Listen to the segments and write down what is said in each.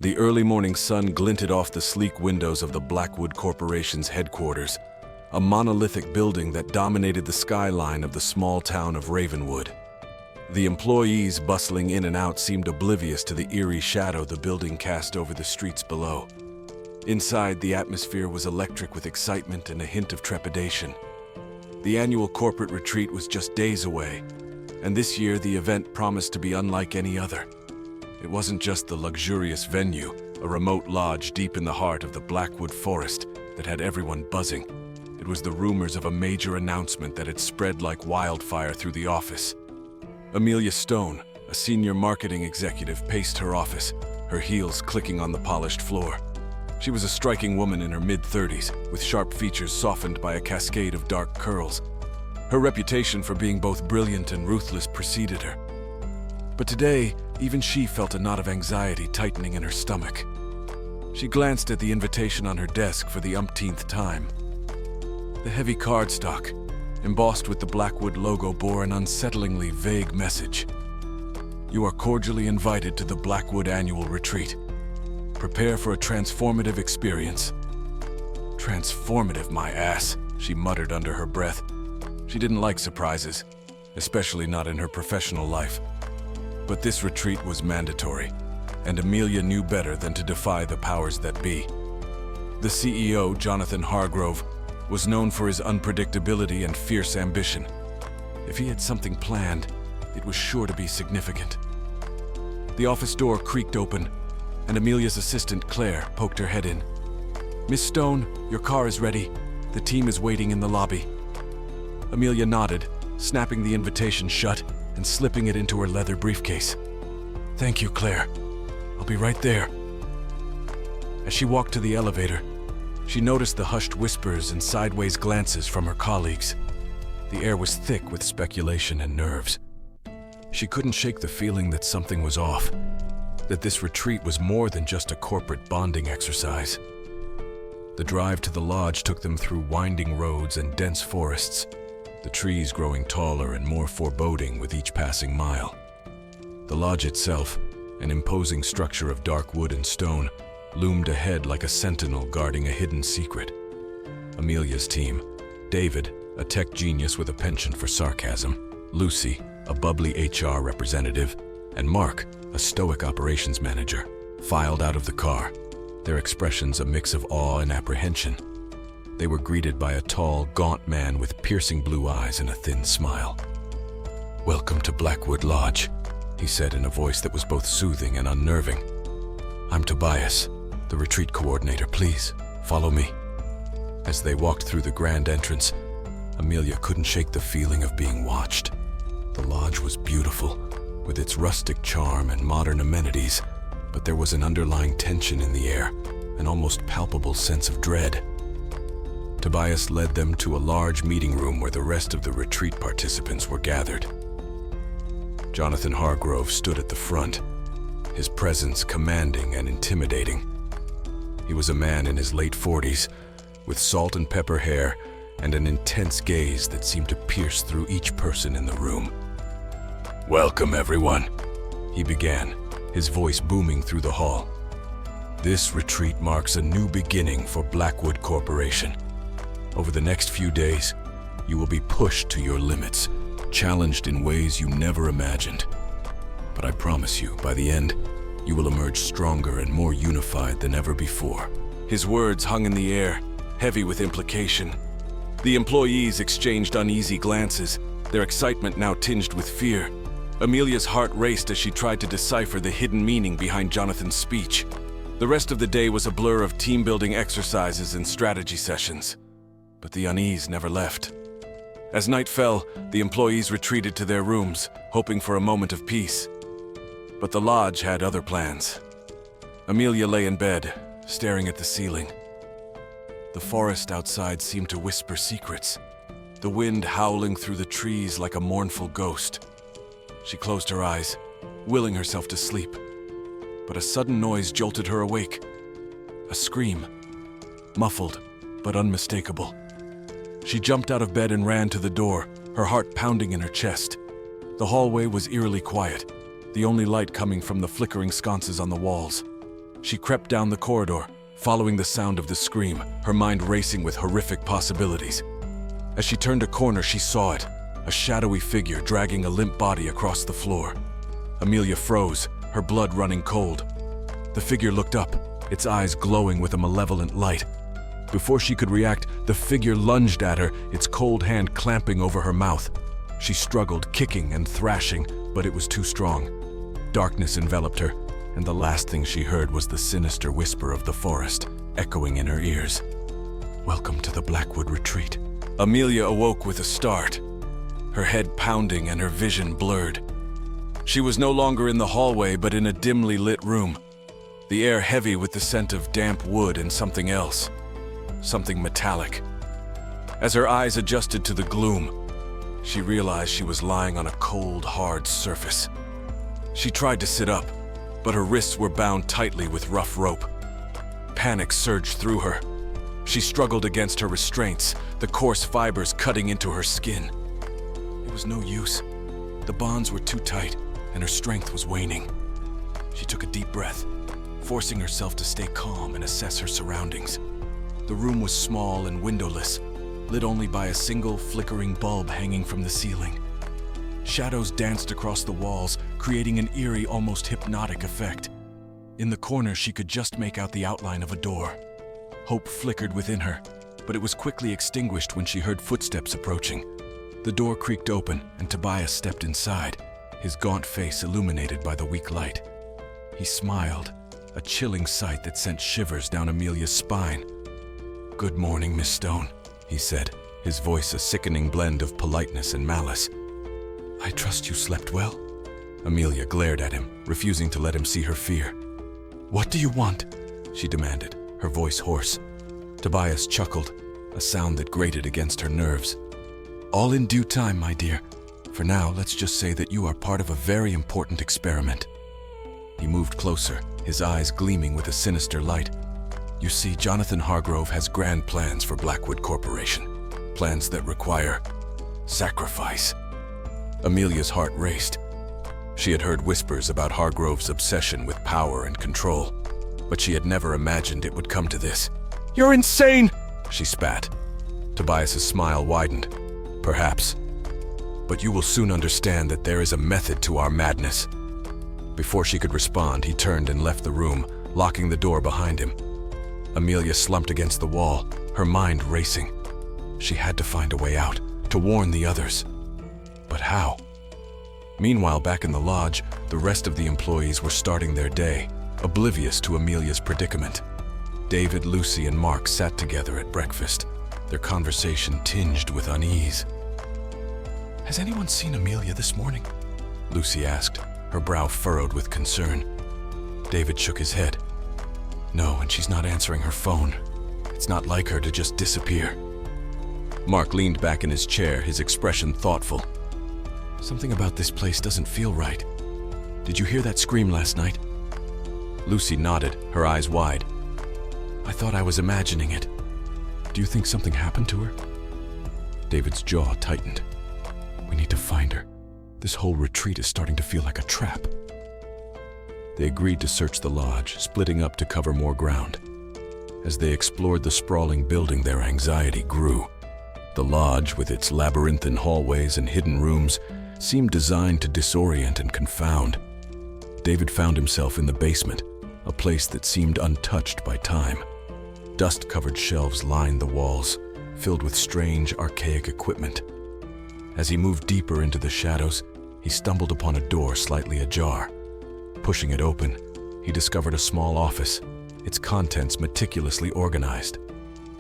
The early morning sun glinted off the sleek windows of the Blackwood Corporation's headquarters, a monolithic building that dominated the skyline of the small town of Ravenwood. The employees bustling in and out seemed oblivious to the eerie shadow the building cast over the streets below. Inside, the atmosphere was electric with excitement and a hint of trepidation. The annual corporate retreat was just days away, and this year the event promised to be unlike any other. It wasn't just the luxurious venue, a remote lodge deep in the heart of the Blackwood Forest, that had everyone buzzing. It was the rumors of a major announcement that had spread like wildfire through the office. Amelia Stone, a senior marketing executive, paced her office, her heels clicking on the polished floor. She was a striking woman in her mid-30s, with sharp features softened by a cascade of dark curls. Her reputation for being both brilliant and ruthless preceded her. But today, even she felt a knot of anxiety tightening in her stomach. She glanced at the invitation on her desk for the umpteenth time. The heavy cardstock, embossed with the Blackwood logo, bore an unsettlingly vague message. You are cordially invited to the Blackwood Annual Retreat. Prepare for a transformative experience. Transformative, my ass, she muttered under her breath. She didn't like surprises, especially not in her professional life. But this retreat was mandatory, and Amelia knew better than to defy the powers that be. The CEO, Jonathan Hargrove, was known for his unpredictability and fierce ambition. If he had something planned, it was sure to be significant. The office door creaked open, and Amelia's assistant, Claire, poked her head in. "Miss Stone, your car is ready. The team is waiting in the lobby." Amelia nodded, snapping the invitation shut and slipping it into her leather briefcase. "Thank you, Claire. I'll be right there." As she walked to the elevator, she noticed the hushed whispers and sideways glances from her colleagues. The air was thick with speculation and nerves. She couldn't shake the feeling that something was off, that this retreat was more than just a corporate bonding exercise. The drive to the lodge took them through winding roads and dense forests, the trees growing taller and more foreboding with each passing mile. The lodge itself, an imposing structure of dark wood and stone, loomed ahead like a sentinel guarding a hidden secret. Amelia's team, David, a tech genius with a penchant for sarcasm, Lucy, a bubbly HR representative, and Mark, a stoic operations manager, filed out of the car, their expressions a mix of awe and apprehension. They were greeted by a tall, gaunt man with piercing blue eyes and a thin smile. "Welcome to Blackwood Lodge," he said in a voice that was both soothing and unnerving. "I'm Tobias, the retreat coordinator. Please, follow me." As they walked through the grand entrance, Amelia couldn't shake the feeling of being watched. The lodge was beautiful, with its rustic charm and modern amenities, but there was an underlying tension in the air, an almost palpable sense of dread. Tobias led them to a large meeting room where the rest of the retreat participants were gathered. Jonathan Hargrove stood at the front, his presence commanding and intimidating. He was a man in his late 40s, with salt and pepper hair and an intense gaze that seemed to pierce through each person in the room. "Welcome, everyone," he began, his voice booming through the hall. "This retreat marks a new beginning for Blackwood Corporation. Over the next few days, you will be pushed to your limits, challenged in ways you never imagined. But I promise you, by the end, you will emerge stronger and more unified than ever before." His words hung in the air, heavy with implication. The employees exchanged uneasy glances, their excitement now tinged with fear. Amelia's heart raced as she tried to decipher the hidden meaning behind Jonathan's speech. The rest of the day was a blur of team-building exercises and strategy sessions. But the unease never left. As night fell, the employees retreated to their rooms, hoping for a moment of peace. But the lodge had other plans. Amelia lay in bed, staring at the ceiling. The forest outside seemed to whisper secrets, the wind howling through the trees like a mournful ghost. She closed her eyes, willing herself to sleep. But a sudden noise jolted her awake. A scream, muffled but unmistakable. She jumped out of bed and ran to the door, her heart pounding in her chest. The hallway was eerily quiet, the only light coming from the flickering sconces on the walls. She crept down the corridor, following the sound of the scream, her mind racing with horrific possibilities. As she turned a corner, she saw it, a shadowy figure dragging a limp body across the floor. Amelia froze, her blood running cold. The figure looked up, its eyes glowing with a malevolent light. Before she could react, the figure lunged at her, its cold hand clamping over her mouth. She struggled, kicking and thrashing, but it was too strong. Darkness enveloped her, and the last thing she heard was the sinister whisper of the forest, echoing in her ears. "Welcome to the Blackwood Retreat." Amelia awoke with a start, her head pounding and her vision blurred. She was no longer in the hallway, but in a dimly lit room, the air heavy with the scent of damp wood and something else, something metallic. As her eyes adjusted to the gloom, she realized she was lying on a cold, hard surface. She tried to sit up, but her wrists were bound tightly with rough rope. Panic surged through her. She struggled against her restraints, the coarse fibers cutting into her skin. It was no use. The bonds were too tight, and her strength was waning. She took a deep breath, forcing herself to stay calm and assess her surroundings. The room was small and windowless, lit only by a single flickering bulb hanging from the ceiling. Shadows danced across the walls, creating an eerie, almost hypnotic effect. In the corner, she could just make out the outline of a door. Hope flickered within her, but it was quickly extinguished when she heard footsteps approaching. The door creaked open, and Tobias stepped inside, his gaunt face illuminated by the weak light. He smiled, a chilling sight that sent shivers down Amelia's spine. "Good morning, Miss Stone," he said, his voice a sickening blend of politeness and malice. "I trust you slept well?" Amelia glared at him, refusing to let him see her fear. "What do you want?" she demanded, her voice hoarse. Tobias chuckled, a sound that grated against her nerves. "All in due time, my dear. For now, let's just say that you are part of a very important experiment." He moved closer, his eyes gleaming with a sinister light. "You see, Jonathan Hargrove has grand plans for Blackwood Corporation. Plans that require sacrifice." Amelia's heart raced. She had heard whispers about Hargrove's obsession with power and control, but she had never imagined it would come to this. "You're insane!" she spat. Tobias's smile widened. "Perhaps. But you will soon understand that there is a method to our madness." Before she could respond, he turned and left the room, locking the door behind him. Amelia slumped against the wall, her mind racing. She had to find a way out, to warn the others. But how? Meanwhile, back in the lodge, the rest of the employees were starting their day, oblivious to Amelia's predicament. David, Lucy, and Mark sat together at breakfast, their conversation tinged with unease. "Has anyone seen Amelia this morning?" Lucy asked, her brow furrowed with concern. David shook his head. "No, and she's not answering her phone. It's not like her to just disappear." Mark leaned back in his chair, his expression thoughtful. "Something about this place doesn't feel right. Did you hear that scream last night?" Lucy nodded, her eyes wide. "I thought I was imagining it. Do you think something happened to her?" David's jaw tightened. "We need to find her. This whole retreat is starting to feel like a trap." They agreed to search the lodge, splitting up to cover more ground. As they explored the sprawling building, their anxiety grew. The lodge, with its labyrinthine hallways and hidden rooms, seemed designed to disorient and confound. David found himself in the basement, a place that seemed untouched by time. Dust-covered shelves lined the walls, filled with strange, archaic equipment. As he moved deeper into the shadows, he stumbled upon a door slightly ajar. Pushing it open, he discovered a small office, its contents meticulously organized.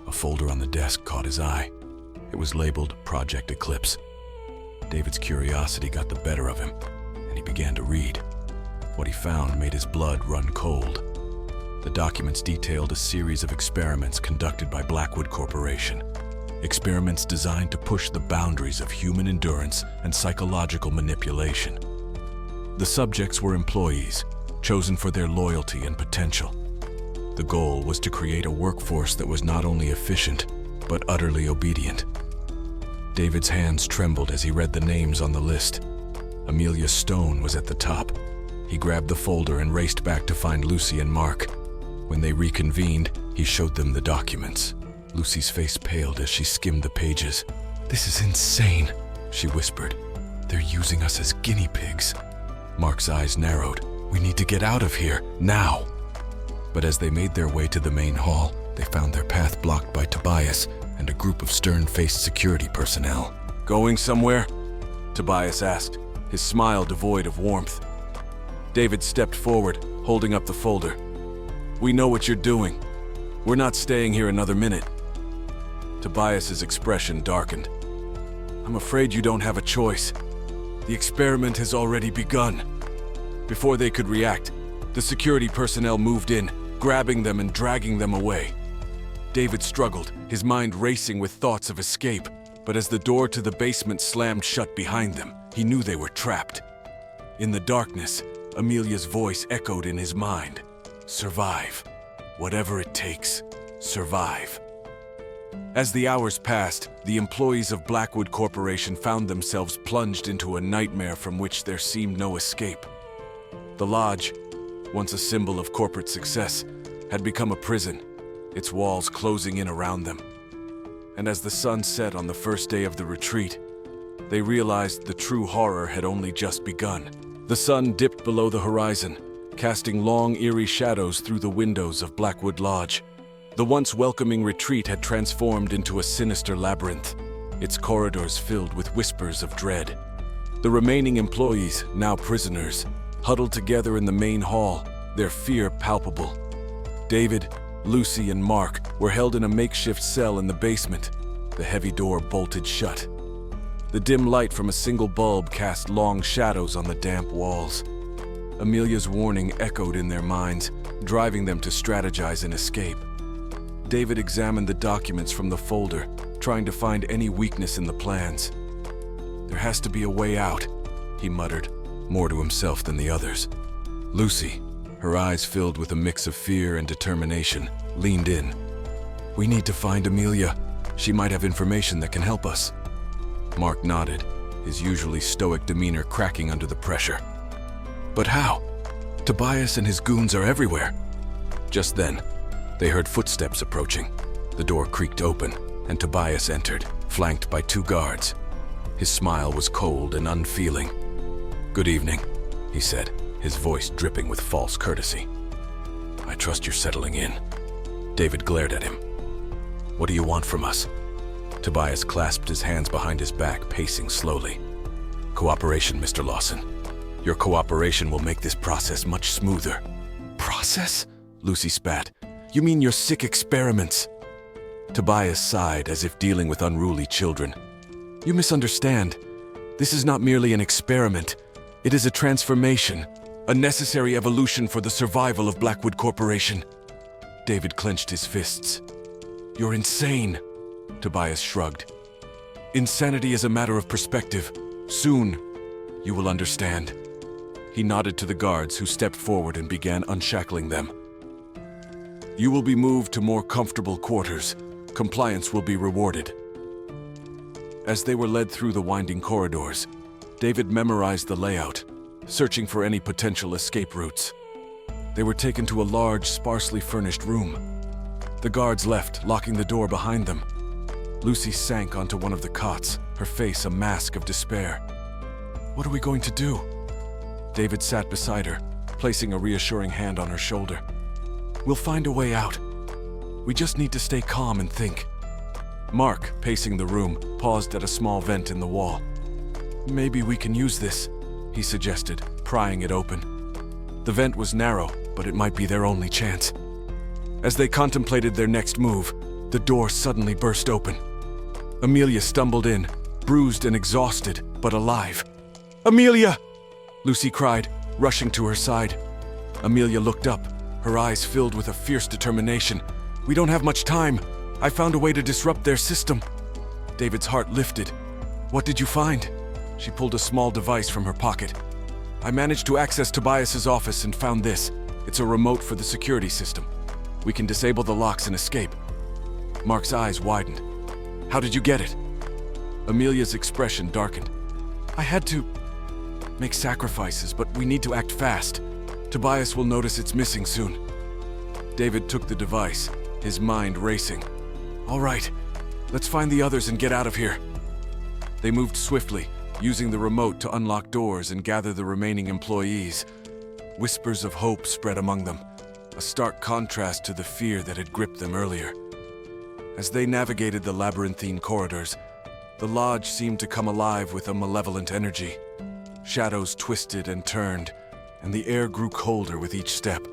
A folder on the desk caught his eye. It was labeled Project Eclipse. David's curiosity got the better of him, and he began to read. What he found made his blood run cold. The documents detailed a series of experiments conducted by Blackwood Corporation. Experiments designed to push the boundaries of human endurance and psychological manipulation. The subjects were employees, chosen for their loyalty and potential. The goal was to create a workforce that was not only efficient, but utterly obedient. David's hands trembled as he read the names on the list. Amelia Stone was at the top. He grabbed the folder and raced back to find Lucy and Mark. they reconvened, he showed them the documents. Lucy's face paled as she skimmed the pages. "This is insane," she whispered. "They're using us as guinea pigs." Mark's eyes narrowed. "We need to get out of here, now." But as they made their way to the main hall, they found their path blocked by Tobias and a group of stern-faced security personnel. "Going somewhere?" Tobias asked, his smile devoid of warmth. David stepped forward, holding up the folder. "We know what you're doing. We're not staying here another minute." Tobias's expression darkened. "I'm afraid you don't have a choice. The experiment has already begun." Before they could react, the security personnel moved in, grabbing them and dragging them away. David struggled, his mind racing with thoughts of escape, but as the door to the basement slammed shut behind them, he knew they were trapped. In the darkness, Amelia's voice echoed in his mind. "Survive. Whatever it takes, survive." As the hours passed, the employees of Blackwood Corporation found themselves plunged into a nightmare from which there seemed no escape. The lodge, once a symbol of corporate success, had become a prison, its walls closing in around them. And as the sun set on the first day of the retreat, they realized the true horror had only just begun. The sun dipped below the horizon, casting long, eerie shadows through the windows of Blackwood Lodge. The once welcoming retreat had transformed into a sinister labyrinth, its corridors filled with whispers of dread. The remaining employees, now prisoners, huddled together in the main hall, their fear palpable. David, Lucy, and Mark were held in a makeshift cell in the basement, the heavy door bolted shut. The dim light from a single bulb cast long shadows on the damp walls. Amelia's warning echoed in their minds, driving them to strategize and escape. David examined the documents from the folder, trying to find any weakness in the plans. "There has to be a way out," he muttered, more to himself than the others. Lucy, her eyes filled with a mix of fear and determination, leaned in. "We need to find Amelia. She might have information that can help us." Mark nodded, his usually stoic demeanor cracking under the pressure. "But how? Tobias and his goons are everywhere." Just then, they heard footsteps approaching. The door creaked open, and Tobias entered, flanked by 2 guards. His smile was cold and unfeeling. "Good evening," he said, his voice dripping with false courtesy. "I trust you're settling in." David glared at him. "What do you want from us?" Tobias clasped his hands behind his back, pacing slowly. "Cooperation, Mr. Lawson. Your cooperation will make this process much smoother." "Process?" Lucy spat. "You mean your sick experiments?" Tobias sighed as if dealing with unruly children. "You misunderstand. This is not merely an experiment. It is a transformation, a necessary evolution for the survival of Blackwood Corporation." David clenched his fists. "You're insane," Tobias shrugged. "Insanity is a matter of perspective. Soon, you will understand." He nodded to the guards, who stepped forward and began unshackling them. "You will be moved to more comfortable quarters. Compliance will be rewarded." As they were led through the winding corridors, David memorized the layout, searching for any potential escape routes. They were taken to a large, sparsely furnished room. The guards left, locking the door behind them. Lucy sank onto one of the cots, her face a mask of despair. "What are we going to do?" David sat beside her, placing a reassuring hand on her shoulder. "We'll find a way out. We just need to stay calm and think." Mark, pacing the room, paused at a small vent in the wall. "Maybe we can use this," he suggested, prying it open. The vent was narrow, but it might be their only chance. As they contemplated their next move, the door suddenly burst open. Amelia stumbled in, bruised and exhausted, but alive. "Amelia!" Lucy cried, rushing to her side. Amelia looked up, her eyes filled with a fierce determination. "We don't have much time. I found a way to disrupt their system." David's heart lifted. "What did you find?" She pulled a small device from her pocket. "I managed to access Tobias's office and found this. It's a remote for the security system. We can disable the locks and escape." Mark's eyes widened. "How did you get it?" Amelia's expression darkened. "I had to make sacrifices, but we need to act fast. Tobias will notice it's missing soon." David took the device, his mind racing. All right, let's find the others and get out of here. They moved swiftly, using the remote to unlock doors and gather the remaining employees. Whispers of hope spread among them, a stark contrast to the fear that had gripped them earlier. As they navigated the labyrinthine corridors, the lodge seemed to come alive with a malevolent energy. Shadows twisted and turned, and the air grew colder with each step.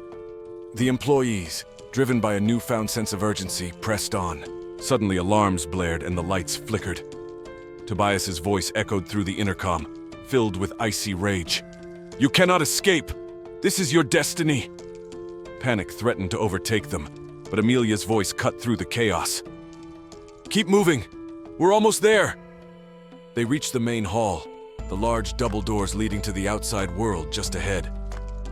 The employees, driven by a newfound sense of urgency, pressed on. Suddenly alarms blared and the lights flickered. Tobias's voice echoed through the intercom, filled with icy rage. "You cannot escape! This is your destiny!" Panic threatened to overtake them, but Amelia's voice cut through the chaos. "Keep moving! We're almost there!" They reached the main hall, the large double doors leading to the outside world just ahead.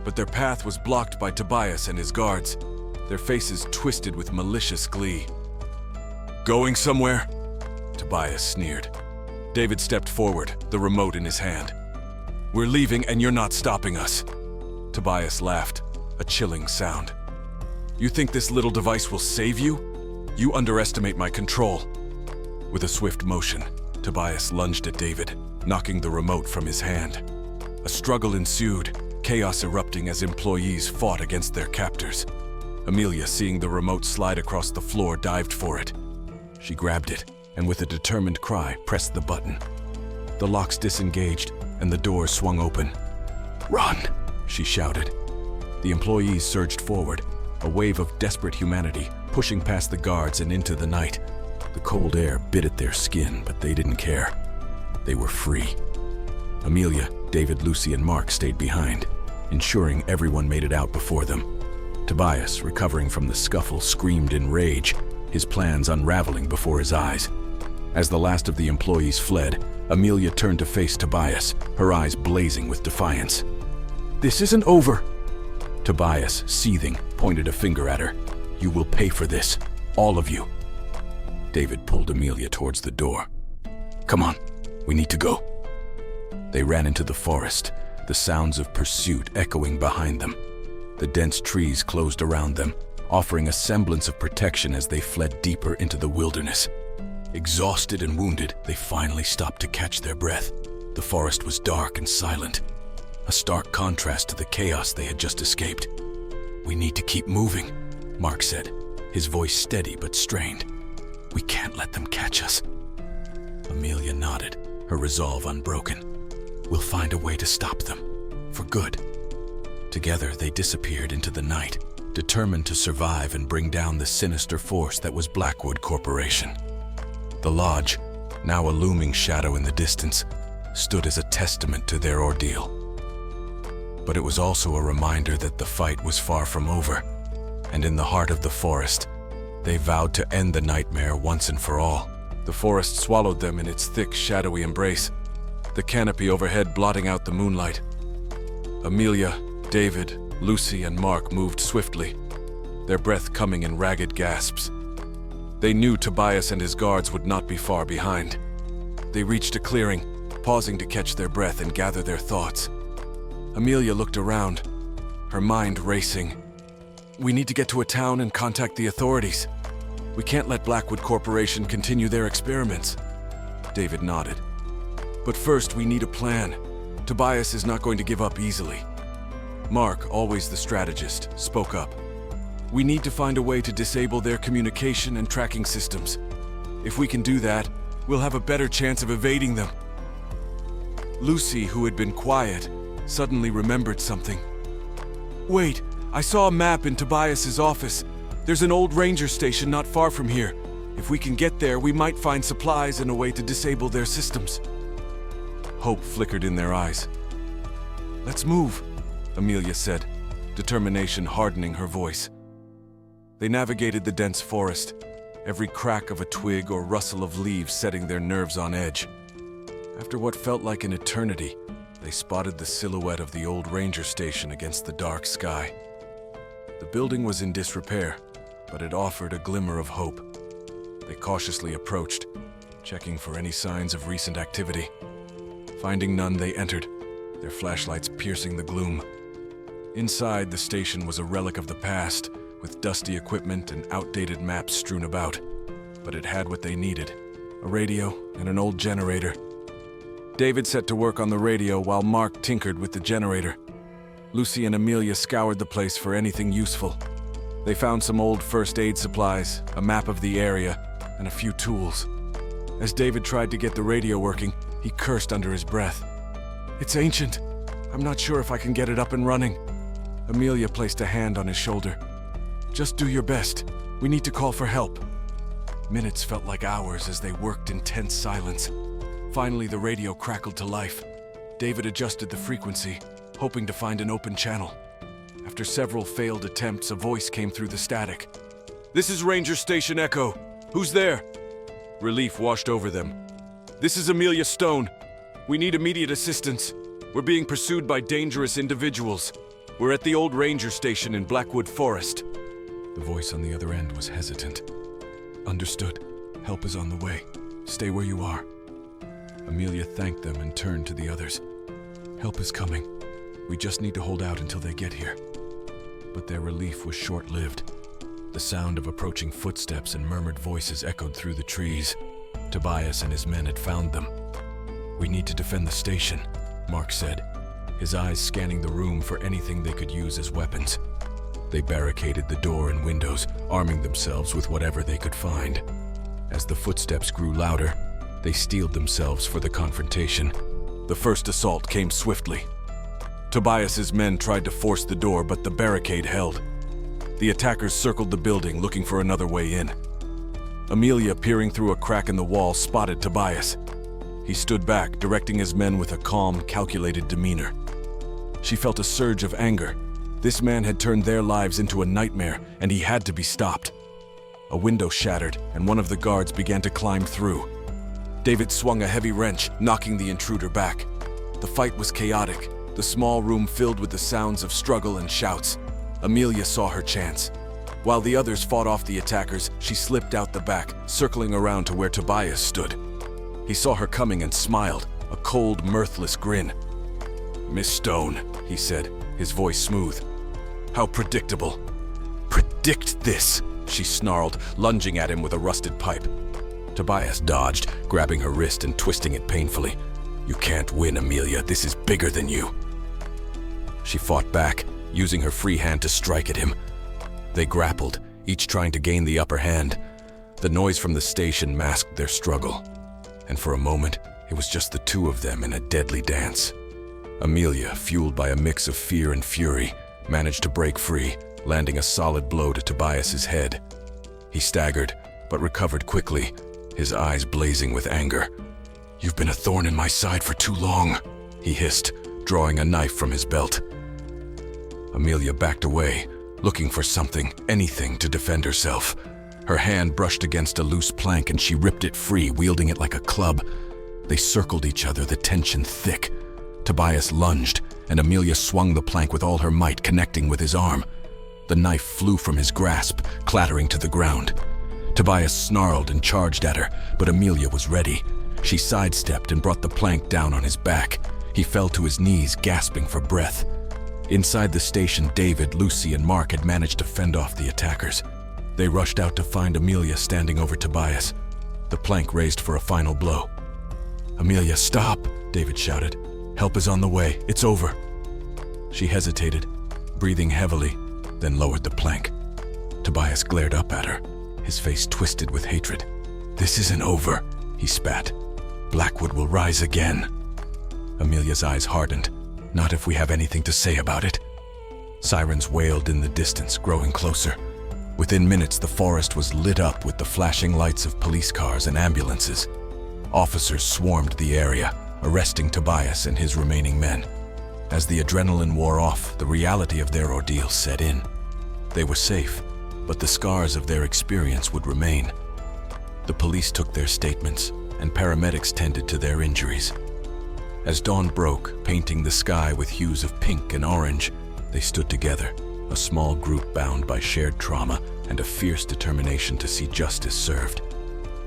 But their path was blocked by Tobias and his guards, their faces twisted with malicious glee. "Going somewhere?" Tobias sneered. David stepped forward, the remote in his hand. "We're leaving and you're not stopping us." Tobias laughed, a chilling sound. "You think this little device will save you? You underestimate my control." With a swift motion, Tobias lunged at David, knocking the remote from his hand. A struggle ensued, chaos erupting as employees fought against their captors. Amelia, seeing the remote slide across the floor, dived for it. She grabbed it, and with a determined cry, pressed the button. The locks disengaged, and the door swung open. "Run!" she shouted. The employees surged forward, a wave of desperate humanity, pushing past the guards and into the night. The cold air bit at their skin, but they didn't care. They were free. Amelia, David, Lucy, and Mark stayed behind, ensuring everyone made it out before them. Tobias, recovering from the scuffle, screamed in rage, his plans unraveling before his eyes. As the last of the employees fled, Amelia turned to face Tobias, her eyes blazing with defiance. "This isn't over!" Tobias, seething, pointed a finger at her. "You will pay for this, all of you." David pulled Amelia towards the door. "Come on, we need to go." They ran into the forest, the sounds of pursuit echoing behind them. The dense trees closed around them, offering a semblance of protection as they fled deeper into the wilderness. Exhausted and wounded, they finally stopped to catch their breath. The forest was dark and silent, a stark contrast to the chaos they had just escaped. "We need to keep moving," Mark said, his voice steady but strained. "We can't let them catch us." Amelia nodded, her resolve unbroken. "We'll find a way to stop them, for good." Together, they disappeared into the night, determined to survive and bring down the sinister force that was Blackwood Corporation. The lodge, now a looming shadow in the distance, stood as a testament to their ordeal. But it was also a reminder that the fight was far from over, and in the heart of the forest, they vowed to end the nightmare once and for all. The forest swallowed them in its thick, shadowy embrace, the canopy overhead blotting out the moonlight. Amelia, David, Lucy, and Mark moved swiftly, their breath coming in ragged gasps. They knew Tobias and his guards would not be far behind. They reached a clearing, pausing to catch their breath and gather their thoughts. Amelia looked around, her mind racing. "We need to get to a town and contact the authorities. We can't let Blackwood Corporation continue their experiments." David nodded. "But first, we need a plan. Tobias is not going to give up easily." Mark, always the strategist, spoke up. "We need to find a way to disable their communication and tracking systems. If we can do that, we'll have a better chance of evading them." Lucy, who had been quiet, suddenly remembered something. "Wait, I saw a map in Tobias's office. There's an old ranger station not far from here. If we can get there, we might find supplies and a way to disable their systems." Hope flickered in their eyes. "Let's move," Amelia said, determination hardening her voice. They navigated the dense forest, every crack of a twig or rustle of leaves setting their nerves on edge. After what felt like an eternity, they spotted the silhouette of the old ranger station against the dark sky. The building was in disrepair, but it offered a glimmer of hope. They cautiously approached, checking for any signs of recent activity. Finding none, they entered, their flashlights piercing the gloom. Inside, the station was a relic of the past, with dusty equipment and outdated maps strewn about. But it had what they needed, a radio and an old generator. David set to work on the radio while Mark tinkered with the generator. Lucy and Amelia scoured the place for anything useful. They found some old first aid supplies, a map of the area, and a few tools. As David tried to get the radio working, he cursed under his breath. "It's ancient. I'm not sure if I can get it up and running." Amelia placed a hand on his shoulder. "Just do your best. We need to call for help." Minutes felt like hours as they worked in tense silence. Finally, the radio crackled to life. David adjusted the frequency, hoping to find an open channel. After several failed attempts, a voice came through the static. "This is Ranger Station Echo. Who's there?" Relief washed over them. "This is Amelia Stone. We need immediate assistance. We're being pursued by dangerous individuals. We're at the old ranger station in Blackwood Forest." The voice on the other end was hesitant. "Understood. Help is on the way. Stay where you are." Amelia thanked them and turned to the others. "Help is coming. We just need to hold out until they get here." But their relief was short-lived. The sound of approaching footsteps and murmured voices echoed through the trees. Tobias and his men had found them. "We need to defend the station," Mark said, his eyes scanning the room for anything they could use as weapons. They barricaded the door and windows, arming themselves with whatever they could find. As the footsteps grew louder, they steeled themselves for the confrontation. The first assault came swiftly. Tobias's men tried to force the door, but the barricade held. The attackers circled the building, looking for another way in. Amelia, peering through a crack in the wall, spotted Tobias. He stood back, directing his men with a calm, calculated demeanor. She felt a surge of anger. This man had turned their lives into a nightmare, and he had to be stopped. A window shattered, and one of the guards began to climb through. David swung a heavy wrench, knocking the intruder back. The fight was chaotic, the small room filled with the sounds of struggle and shouts. Amelia saw her chance. While the others fought off the attackers, she slipped out the back, circling around to where Tobias stood. He saw her coming and smiled, a cold, mirthless grin. "Miss Stone," he said, his voice smooth. "How predictable." "Predict this," she snarled, lunging at him with a rusted pipe. Tobias dodged, grabbing her wrist and twisting it painfully. "You can't win, Amelia. This is bigger than you." She fought back, using her free hand to strike at him. They grappled, each trying to gain the upper hand. The noise from the station masked their struggle. And for a moment, it was just the two of them in a deadly dance. Amelia, fueled by a mix of fear and fury, managed to break free, landing a solid blow to Tobias's head. He staggered, but recovered quickly, his eyes blazing with anger. "You've been a thorn in my side for too long," he hissed, drawing a knife from his belt. Amelia backed away, looking for something, anything to defend herself. Her hand brushed against a loose plank and she ripped it free, wielding it like a club. They circled each other, the tension thick. Tobias lunged, and Amelia swung the plank with all her might, connecting with his arm. The knife flew from his grasp, clattering to the ground. Tobias snarled and charged at her, but Amelia was ready. She sidestepped and brought the plank down on his back. He fell to his knees, gasping for breath. Inside the station, David, Lucy, and Mark had managed to fend off the attackers. They rushed out to find Amelia standing over Tobias. The plank raised for a final blow. "Amelia, stop!" David shouted. "Help is on the way. It's over." She hesitated, breathing heavily, then lowered the plank. Tobias glared up at her, his face twisted with hatred. "This isn't over," he spat. "Blackwood will rise again." Amelia's eyes hardened. "Not if we have anything to say about it." Sirens wailed in the distance, growing closer. Within minutes, the forest was lit up with the flashing lights of police cars and ambulances. Officers swarmed the area, arresting Tobias and his remaining men. As the adrenaline wore off, the reality of their ordeal set in. They were safe, but the scars of their experience would remain. The police took their statements, and paramedics tended to their injuries. As dawn broke, painting the sky with hues of pink and orange, they stood together, a small group bound by shared trauma and a fierce determination to see justice served.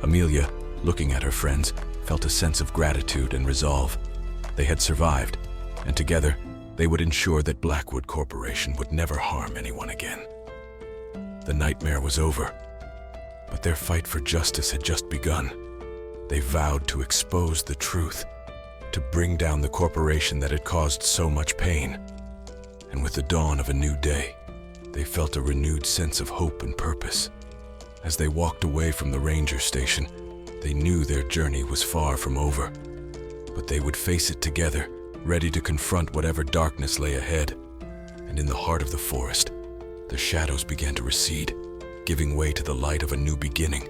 Amelia, looking at her friends, felt a sense of gratitude and resolve. They had survived, and together, they would ensure that Blackwood Corporation would never harm anyone again. The nightmare was over, but their fight for justice had just begun. They vowed to expose the truth, to bring down the corporation that had caused so much pain. And with the dawn of a new day, they felt a renewed sense of hope and purpose. As they walked away from the ranger station, they knew their journey was far from over, but they would face it together, ready to confront whatever darkness lay ahead. And in the heart of the forest, the shadows began to recede, giving way to the light of a new beginning.